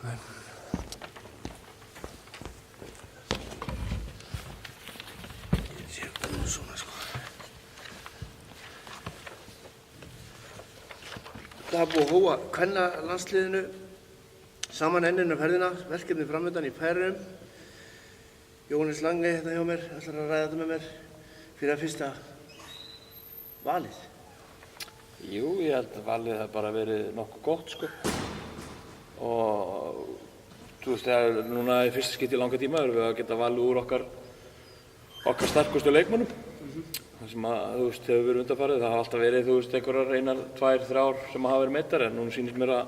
Ég sé það svona sko. Það er búið að hóa kvennalandsliðinu saman ennina ferðina, verkefni framöndan í Færeyjum. Jóhannes Lange hérna hjá mér, ætlar að ræða þetta með mér fyrir að fyrsta valið. Jú, ég held að valið hafi bara verið nokkuð gott sko. Og þú veist, núna í fyrsta skipti í langa tíma erum við að geta valið úr okkar sterkustu leikmönnum. Það sem að, þú veist, hefur verið undanfarið. Það hafa alltaf verið, þú veist, einhverjar 1, 2, 3 sem hafa verið meiddir, en núna sýnist mér að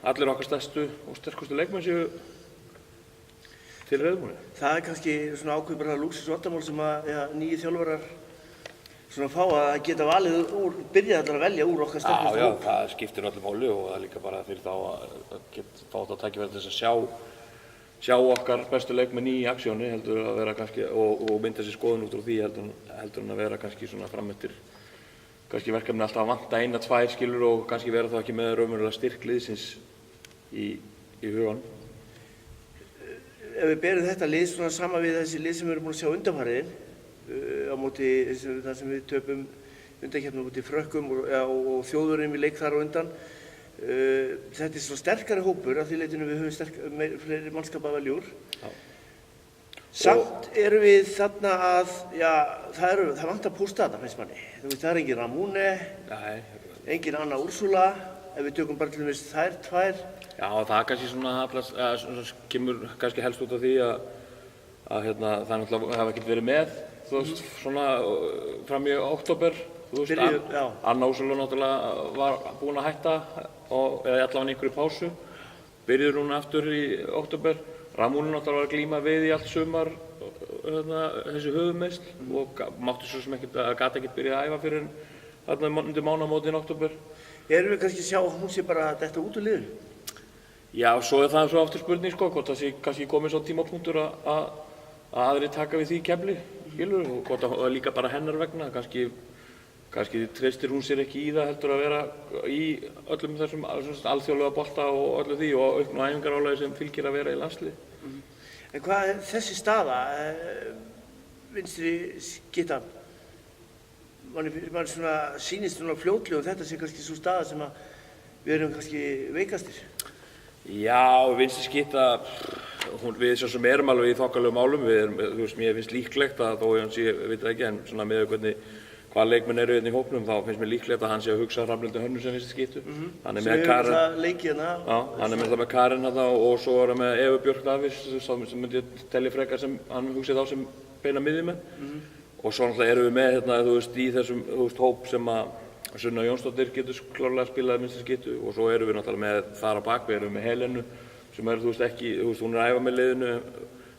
allir okkar stærstu og sterkustu leikmenn séu til reiðubúnir. Það er kannski svona ákveð bara lúxus vandamál sem að nýju þjálfarar svona fá að geta valið úr, byrja allar að velja úr okkar sterkustu Já, hóp. það skiptir öllu máli og það er líka bara fyrir þá að geta fá þetta tækifæri til þess að sjá okkar bestu leikmenn í aksjóni heldur að vera kannski og mynda sér skoðun út úr því heldur að vera kannski svona framöndir kannski verkefni alltaf að vanta 1, 2 skilur og kannski vera þá ekki með raunverulega styrk liðsins í hugan. Ef við berum þetta lið svona saman við þessi lið sem við erum búin að sjá undanfariðin á móti þar sem við töpum undankeppni á móti Frökkum og Þjóðverjum í leik þar á undan. Þetta er svona sterkari hópur af því leytinu við höfum fleiri mannskap að velja úr. Já. Samt erum við þarna að, það vantar pústa þarna finnst manni. Þú veist, það er engin Ramúne, engin Anna Úrsula, ef við tökum bara til dæmis þær 2. Já, það er kannski svona kemur kannski helst út af því að það náttúrulega hafa ekkert verið með, þú veist, svona fram í október, þú veist, Anna Úrsula náttúrulega var búin að hætta eða allavega einhverju pásu, byrjuði núna aftur í október, Ramúne náttúrulega var að glíma við í allt sumar þessi höfuðmeiðsl og mátti svo sem gat ekkert byrjað að æfa fyrir þarna undir mánaðamótin í október. Erum við kannski að sjá að hún sé bara detta út úr liðinu? Já, svo er það svo aftur spurning sko, hvort það sé kannski komið svo tímapunktur að aðrir taka við því kefli, skilur, og hvort það er líka bara hennar vegna, kannski treystir hún sér ekki í það heldur að vera í öllum þessum alþjóðlega bolta og öllu því og auknu æfingarálagi sem fylgir að vera í landslið. En hvað er þessi staða, vinstri skyttan? Man svona sýnist svona fljótlega og þetta sé kannski svo staða sem að við erum kannski veikastir. Já, vinstri skytta, við svo sem erum alveg í þokkalegum málum, þú veist, mér finnst líklegt að þó ég veit ekki, en svona með hvaða leikmenn eru hérna í hópnum, þá finnst mér líklegt að hann sé að hugsa Hrafnhildi Hönnu sem vinstri skyttu. Hann er með Karen. Það leikið hérna. Já, hann er með Karen hérna og svo er hann með Evu Björk Davíðs sem myndi telja frekar sem hann hugsi þá sem beina miðjumenn. Og svo náttúrulega erum við með hérna, þú veist, í þessum hóp sem að Sunna Jónsdóttir getur klárlega spilað vinstri skyttu og svo erum við náttúrulega með þar á bak, við erum með Helenu sem þú veist ekki, hún er að æfa með liðinu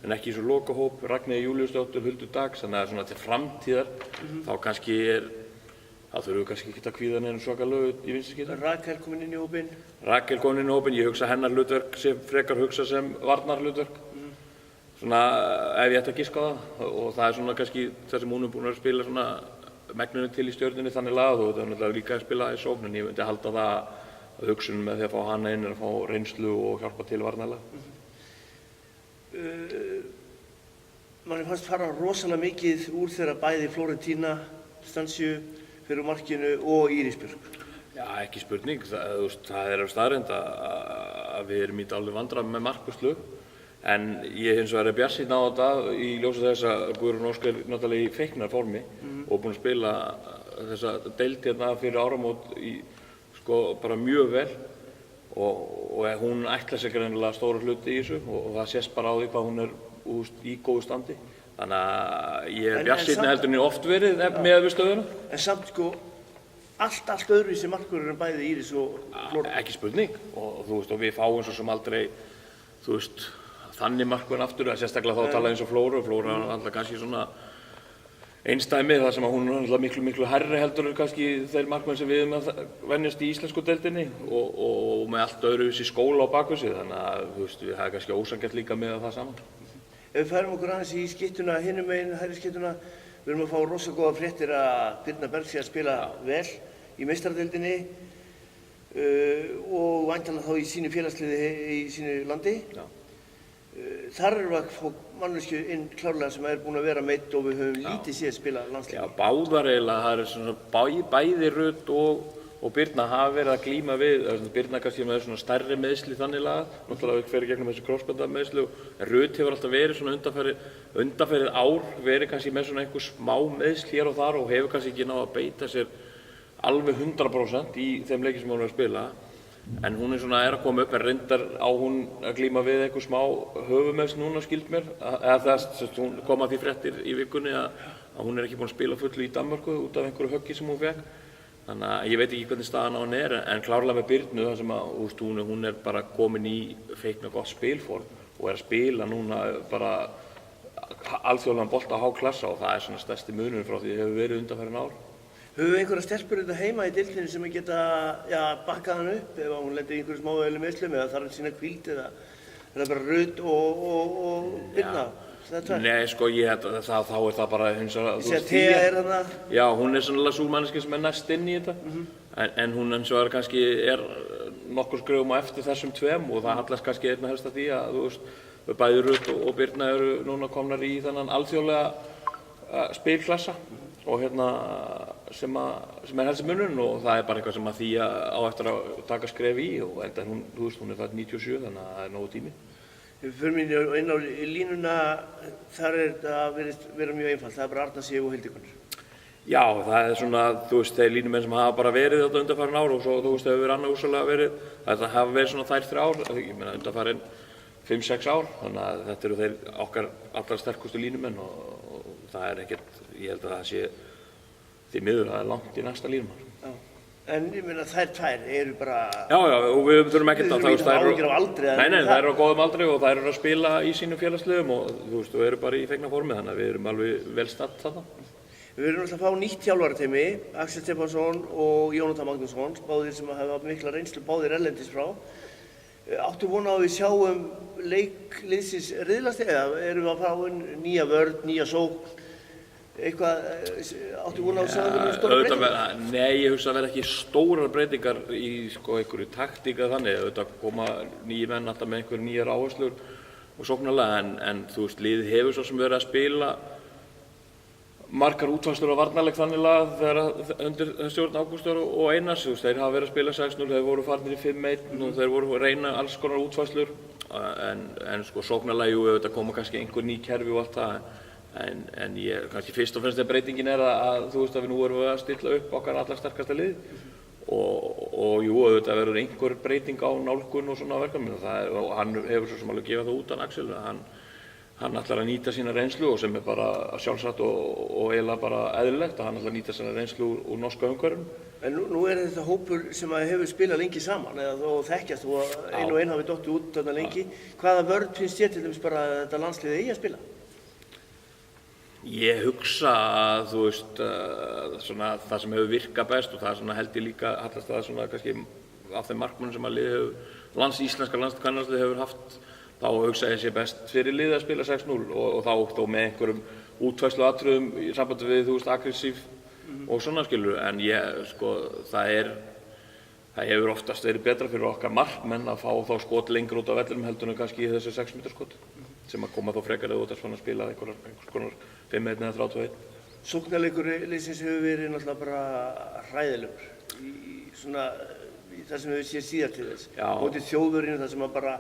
en ekki í svo lokahóp, Ragnheiði Júlíusdóttir, Huldu Dags, þannig að svona til framtíðar þá kannski þá þurfum við kannski ekki að kvíða neina svakalegu í vinstri skyttu. Rakel komin inn í hópinn. Rakel komin inn í hópinn, ég hugsa hennar hlutverk sem frekar hugsa sem varnarhlutverk. Svona ef ég ætti að giska á það og það er svona kannski það sem hún er búin að spila svona megninu til í Stjörnunni þannig lagað og þetta er náttúrulega líka að spila í sókn en ég myndi halda það að hugsunum með því að fá hana inn er að fá reynslu og hjálpa til varnarlega. Manni fannst fara rosalega mikið úr þegar bæði Florentína, Stansju fyrir markinu og Íris Björk. Já, ekki spurning, það er staðreynd að við erum í dálítið vandræðum með markvörslu. En ég hins vegar bjartsýnn á þetta í ljósi þess að Guðrún Ósk er náttúrulega í feiknarformi og búinn að spila þessa deild hérna fyrir áramót sko bara mjög vel og hún ætlar sér greinilega stóra hluti í þessu og það sést bara á því hvað hún er í góðu standi. Þannig að ég er bjartsýnn heldur en ég oft verið með við stöðuna. En samt sko allt öðruvísi markvörður en bæði Íris og Flóra. Ekki spurning og þú veist og við fáum svo sem aldrei þú veist þannig markvörn aftur að sérstaklega þá tala eins og Flóra er alltaf kannski svona einstæmi þar sem að hún er alltaf miklu hærri heldur en kannski þeir markmenn sem við að venjast í íslensku deildinni og með allt öðruvísi skóla á bakvið sig þannig að þú veist við hefum kannski ósanngjarnt líka með það saman. Ef við færum okkur aðeins í skyttuna hinum megin hægri skyttuna við erum að fá rosa góða fréttir að Birna Berg sé að spila vel í meistaradeildinni og væntanlega þá í sínu félagsliði í sínu landi. Já. Þar erum við að fá manneskju inn klárlega sem búin að vera meidd og við höfum lítið séð spila landsleik. Já, báðar eiginlega, það svona bæði Rut og Birna hafa verið að glíma við, Birna kannski með svona stærri meiðsli þannig lagað, náttúrulega fer gegnum þessi krossbandameiðsli, en Rut hefur alltaf verið svona undanfarið ár, verið kannski með svona einhver smá meiðsli hér og þar og hefur kannski ekki náð að beita sér alveg 100% í þeim leikjum sem hún er að spila. En hún svona að koma upp, en reyndar á hún að glíma við einhver smá höfuðmeiðsli núna skild mér, eða þess að hún kom að því fréttir í vikunni að hún er ekki búin að spila fullu í Danmörku út af einhverju höggi sem hún fekk. Þannig að ég veit ekki hvernig staðan á henni en klárlega með Birnu þar sem að hún er bara komin í feikna gott spilform og er að spila núna bara alþjóðlegan bolta á háklassa og það er svona stærsti munurinn frá því hefur verið undanfarin ár. Höfum við einhverja stelpur þetta heima í deildinni sem geta bakkað hann upp ef hún lendir í einhverju smávægilegum meiðslum eða þarf hann sína hvíld eða er það bara Rut og Birna? Nei, sko, þá er það bara hins vegar... Ég sé að Thea er þarna... Já, hún er sannlega sú manneskja sem er næst inn í þetta, en hún eins og kannski nokkur skrefum á eftir þessum tveim og það hallast kannski einna helst að því að, bæði Rut og Birna eru núna komnar í þennan alþjóðlega spilklassa og sem er helsti munurinn og það er bara eitthvað sem að því á eftir að taka skref í og enda hún er það 97 þannig að það er nógu tími. Við förum inn á línuna, þar það vera mjög einfalt, það er bara Arna Sif og Hildi Gunnur. Já, það er svona, þeir línumenn sem hafa bara verið þetta undanfarin ár og svo hefur verið annað úrsalega verið, það hafa verið svona þær 3 ár, ég meina undanfarin 5-6 ár, þannig að þetta eru þeir okkar allra sterkustu línumenn og það er ekkert, ég held að það sé því miður að það er langt í næsta línumann. Já, en ég meina þær 2 eru bara... Já, og við þurfum ekkert að... Við þurfum ekki að áhyggjur af aldri. Nei, þær eru á góðum aldri og þær eru að spila í sínum félagsliðum og við erum bara í feikna formi þannig að við erum alveg vel statt þarna. Við erum alltaf að fá nýtt þjálfarateymi, Axel Stefánsson og Jónatan Magnússon, báðir sem hafa mikla reynslu, báðir erlendis frá. Áttu vona á að við sjáum leik liðsins riðlast eða erum við að fá nýja vörn, nýja sókn? Eitthvað, áttu vona á að sjá stóra breytingar? Nei, ég hugsa að vera ekki stórar breytingar í einhverju taktíka þannig, auðvitað koma nýjir menn alltaf með einhverju nýjar áherslur og sóknarlega en liðið hefur svo sem verið að spila margar útfærslur á varnarleik þannig lagað þegar undir stjórn Ágústar og Einars, þeir hafa verið að spila 6-0, þeir voru farnir í 5-1 og þeir voru að reyna alls konar útfærslur en sóknarlega, auðvitað koma kannski einhver ný kerfi og allt það en ég, kannski fyrst og fremst þegar breytingin að við nú erum að stilla upp okkar allra sterkasta lið og auðvitað verður einhver breyting á nálgun og svona verkefni og hann hefur svo sem alveg gefað það út Axel, hann ætlar að nýta sína reynslu og sem er bara sjálfsagt og eiginlega bara eðlilegt að hann ætlar að nýta sína reynslu úr norska umhverfinu. En nú er þetta hópur sem hefur spilað lengi saman eða þó þekkjast og einn hafi dottið út þarna lengi. Hvaða vörn finnst þér til dæmis bara að þetta landslið eigi að spila? Ég hugsa að svona, það sem hefur virkað best og það svona, held ég líka hallast það svona, kannski, af þeim markmönnum sem að liðið íslenska landskvennarslið hefur haft þá hugsa ég sé best fyrir liðið að spila 6-0 og þá með einhverjum útfærsluatriðum í sambandi við aggressív og svona skilur en það hefur oftast verið betra fyrir okkar markmenn að fá þá skot lengur út af vellinum heldur en kannski í þessu 6 metra skot sem að koma þá frekar eða út af svona að spila einhvers konar 5-1 eða 31. Sóknarleikur liðsins hefur verið náttúrulega bara hræðilegur í það sem við séð síðar til þess. Mótið Þjóðverjum þar sem að bara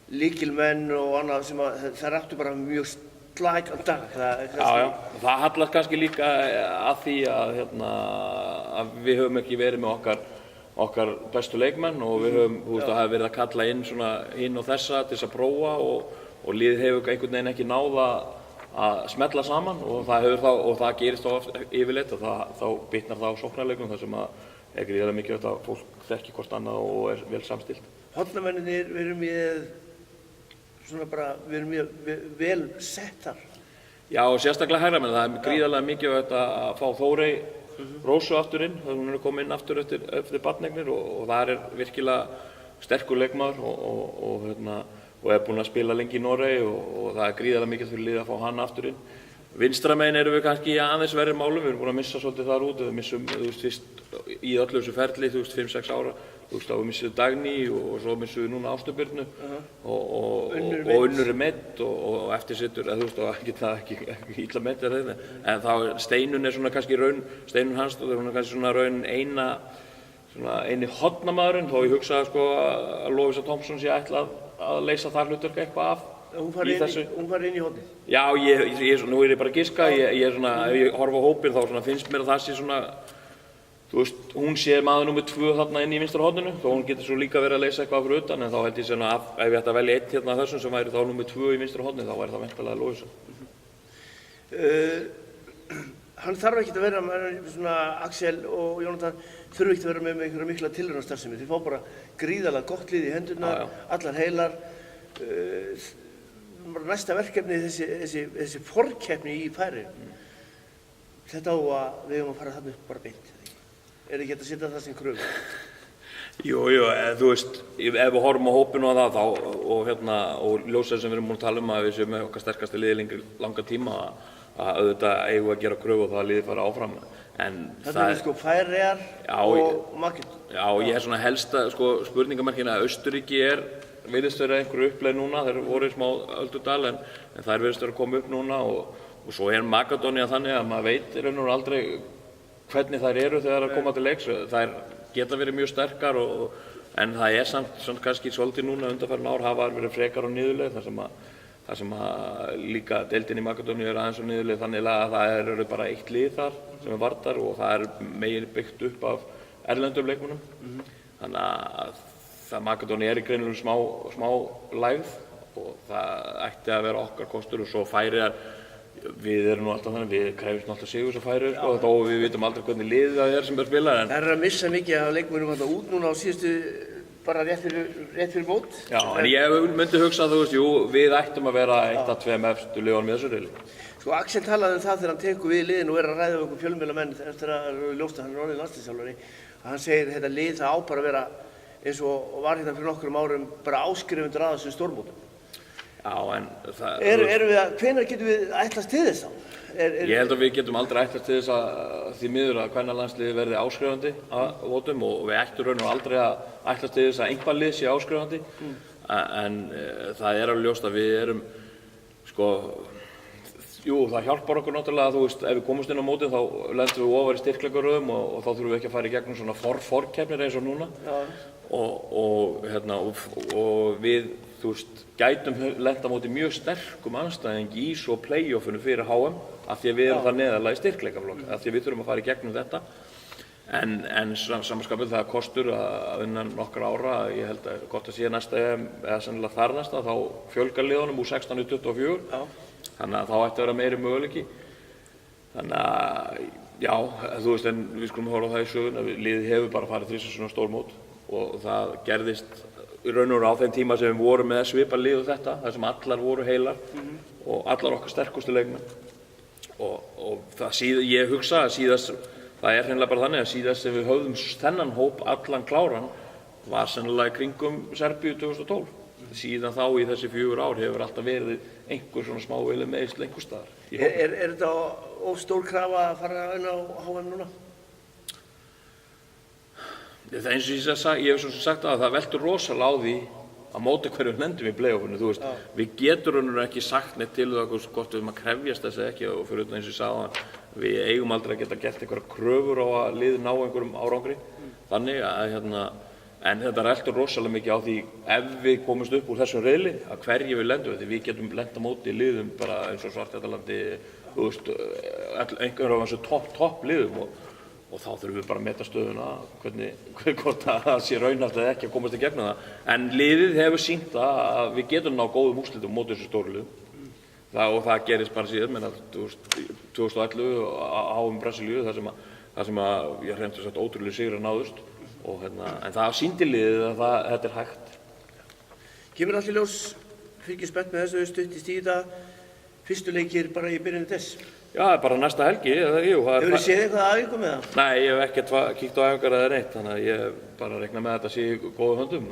lykilmenn og annað sem að það áttu bara mjög slækan dag. Það hallast kannski líka að því að við höfum ekki verið með okkar bestu leikmenn og við höfum hafa verið að kalla inn svona hinn og þessa til þess að prófa og liðið hefur einhvern veginn ekki náð að smella saman og það gerist þá yfirleitt og þá bitnar það á sóknarleikum þar sem að er gríðarlega mikilvægt að fólk þekki hvort annað og er vel samstillt. Hornamennirnir, við erum mjög vel sett þar. Já, og sérstaklega hægramenn, það er gríðarlega mikilvægt að fá Þórey Rósu aftur inn, þannig að hún er komin inn aftur eftir barneignir og það er virkilega sterkur leikmaður og er búinn að spila lengi í Noregi og það er gríðarlega mikilvægt fyrir liðið að fá hann aftur inn. Vinstramegin erum við kannski í aðeins verri málum, við erum búin að missa svolítið þar út, við missum fyrst í öllu þessu ferli, 5-6 ára, þú veist, þá missum við Dagný og svo missum við núna Ástu Birnu og Unnur meidd og eftir situr, þú veist, og ekki illa meidd þetta, en þá Steinun svona kannski raun, Steinun Hansdóttir, hún kannski svona raun eini hornamaðurinn, þó ég hugsa sko að Lovísa Thompson sé ætlað að leysa það hlutverk eitthvað af. Hún fari inn í hornið? Já, nú ég bara að giska, ef ég horfa á hópinn þá finnst mér að það sé svona, þú veist, hún sé maður númer 2 þarna inn í vinstra horninu, þó hún getur svo líka verið að leysa eitthvað fyrir utan, en þá held ég svona að ef ég ætti að velja einn hérna af þessum sem væri þá númer 2 í vinstra horninu, þá væri það væntanlega Lovísa. Hann þarf ekkert að vera, svona Axel og Jónatan þurfa ekkert að vera með einhverja mikla tilraunastarfsemi. Þeir fá bara gríðarlega gott lið í hendurnar, allar heilar. Næsta verkefni þessi forkeppni í Færeyjum. Þetta á að við eigum að fara þarna upp bara beint. Er ekki hægt að setja það sem kröfu? Jú, þú veist, ef við horfum á hópinu á það og ljósið sem við erum búin að tala um að við séum með okkar sterkasta liði langa tíma að auðvitað eigum að gera kröfu og það að liðið fara áfram. Þetta er sko Færeyjar og Makedónía. Já, ég svona helsta spurningamerkin að Austurríki virðist vera einhverju uppleið núna, þeir voru í smá öldudal en þær virðist vera að koma upp núna og svo Makedónía þannig að maður veit í raun og aldrei hvernig þær eru þegar þær koma til leiks. Þær geta verið mjög sterkar en það samt kannski svolítið núna undanfarin ár hafa verið frekar á niðurleið þar sem líka deildin í Makedóníu aðeins á niðurleið þannig að það eru bara eitt lið þar sem Vardar og það megin byggt upp af erlendum leikmönnum. Þannig að Makedóníu í greinilegum smá lægð og það ætti að vera okkar kostur og svo Færeyjar, við erum nú alltaf þannig, við krefjumst alltaf sigur svo Færeyjar og við vitum aldrei hvernig liðið það sem spila. Það er að missa mikið af leikmönnum þarna út núna á síðustu bara rétt fyrir mót. Já, en ég myndi hugsa að þú veist, við ættum að vera eitt af 2 efstu liðunum í þessu riðli. Sko Axel talaði það þegar hann tekur við liðinu og að ræða við okkur fjölmiðlamenn eftir að ljósta hann orðinn landsliðsþjálfari að hann segir þetta lið það á bara að vera eins og var hérna fyrir nokkrum árum bara áskrifundur að þessum stórmótum. Já, en það... Hvenær getum við ætlast til þess þá? Ég held að við getum aldrei ætlast til þess að því miður að kvennalandsliðið verði áskrifandi að mótum og við ættum raun og aldrei að ætlast til þess að einhver lið sé áskrifandi en það alveg ljóst að við erum það hjálpar okkur náttúrulega að þú veist, ef við komumst inn á mótið þá lendum við ofar í styrkleikaröðum og þá þurfum við ekki að fara í gegnum svona forkeppnir eins og núna og við, þú veist, gætum lent á móti mjög sterkum andstæðingi í svo play-offinu fyrir HM af því að við erum það neðarlega í styrkleikaflokk af því að við þurfum að fara í gegnum þetta en samanskapið það kostur að innan nokkra ára, ég held að gott að sé næsta eða sennilega þar næsta þá fjölgar liðunum úr 16 í 24 þannig að þá ætti að vera meiri möguleiki þannig að já, þú veist, en við skulum horfa á það í sögun að liðið hefur bara farið 3 svona stór mót og það gerðist í raun og á þeim tíma sem við vorum með svipað lið og þetta, þar sem allar voru heilar og allar okkar sterkustu leikmenn og það ég hugsa að síðast, það hreinlega bara þannig að síðast sem við höfðum þennan hóp allan kláran var sennilega í kringum Serbíu 2012. Síðan þá í þessi 4 ár hefur alltaf verið einhver svona smávægileg meiðsl einhvers staðar. Er þetta of stór krafa að fara inn á HM núna? Það eins og ég hef svo sagt að það veltur rosalega á því að móti hverju lendum í play-offinu, þú veist. Við getum ekki sagt neitt til það hvort við erum að krefjast þess ekki og fyrir utan eins og ég sagði að við eigum aldrei að geta gert einhverja kröfur á að liðið ná einhverjum árangri. Þannig að en þetta veltur rosalega mikið á því ef við komumst upp úr þessum riðli að hverju við lendum því við getum lent á móti liðum bara eins og Svartfjallalandi, þú veist, einhverjum af þessu topp liðum og þá þurfum við bara að meta stöðuna hvort það sé raunhæft eða ekki að komast í gegnum það. En liðið hefur sýnt að við getum ná góðum úrslitum móti þessu stóru liðum. Og það gerist bara síðan, 2011 á Brasilíu þar sem ég hreint og sagt ótrúlega sigrar náðust. En það sýndi liðið að þetta hægt. Kemur allir ljós, fylgir spennt með þessu stutt í stíða, fyrstu leikir bara í byrjunni þess? Já, bara næsta helgi. Hefur þið séð eitthvað af ykkur með það? Nei, ég hef ekkert kíkt á æfingar eða neitt, þannig að ég bara rekna með þetta sé í góðum höndum.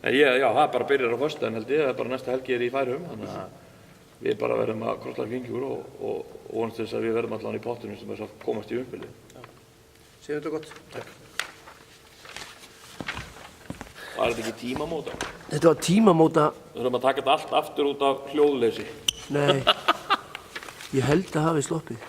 Það bara byrjar á föstudaginn held ég, bara næsta helgi í Færeyjum, þannig að við bara verðum að krossa fingur og vonast þess að við verðum allan í pottunum sem þess að komast í umspilið. Segjum þetta gott. Takk. Var þetta ekki tímamóta? Þetta var tímamóta. Við þurfum að taka þetta allt aftur út af hljóðleysi. Nei, ég held að hafi sloppið.